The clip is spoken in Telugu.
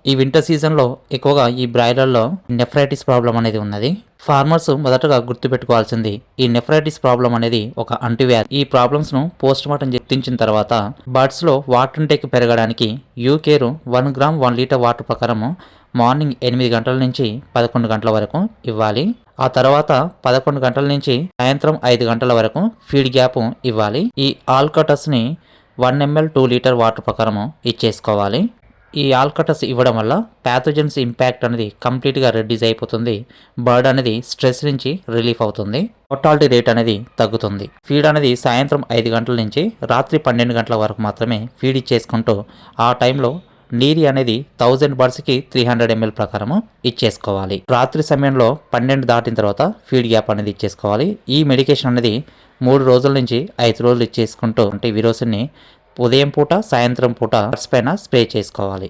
ఈ వింటర్ సీజన్లో ఎక్కువగా ఈ బ్రాయిలర్లో నెఫ్రైటిస్ ప్రాబ్లం అనేది ఉన్నది. ఫార్మర్స్ మొదటగా గుర్తుపెట్టుకోవాల్సింది, ఈ నెఫ్రైటిస్ ప్రాబ్లం అనేది ఒక అంటువ్యాధి. ఈ ప్రాబ్లమ్స్ ను పోస్ట్ మార్టం గుర్తించిన తర్వాత బర్డ్స్ లో వాటర్ ఇంటేక్ పెరగడానికి యూకేర్ 1 గ్రామ్ 1 లీటర్ వాటర్ ప్రకారం మార్నింగ్ 8 గంటల నుంచి 11 గంటల వరకు ఇవ్వాలి. ఆ తర్వాత 11 గంటల నుంచి సాయంత్రం 5 గంటల వరకు ఫీడ్ గ్యాప్ ఇవ్వాలి. ఈ ఆల్కటస్ ని 1 ml 2 లీటర్ వాటర్ ప్రకారం ఇచ్చేసుకోవాలి. ఈ ఆల్కటస్ ఇవ్వడం వల్ల ప్యాథోజన్స్ ఇంపాక్ట్ అనేది కంప్లీట్గా రెడ్యూస్ అయిపోతుంది. బర్డ్ అనేది స్ట్రెస్ నుంచి రిలీఫ్ అవుతుంది. మోర్టాలిటీ రేట్ అనేది తగ్గుతుంది. ఫీడ్ అనేది సాయంత్రం 5 గంటల నుంచి రాత్రి 12 గంటల వరకు మాత్రమే ఫీడ్ ఇచ్చేసుకుంటూ ఆ టైంలో నీరు అనేది 1000 బర్డ్స్కి 300 ml ప్రకారము ఇచ్చేసుకోవాలి. రాత్రి సమయంలో 12 దాటిన తర్వాత ఫీడ్ గ్యాప్ అనేది ఇచ్చేసుకోవాలి. ఈ మెడికేషన్ అనేది 3 రోజుల నుంచి 5 రోజులు ఇచ్చేసుకుంటూ అంటే విరోసిన్ని ఉదయం పూట సాయంత్రం పూట బర్డ్స్ పైన స్ప్రే చేసుకోవాలి.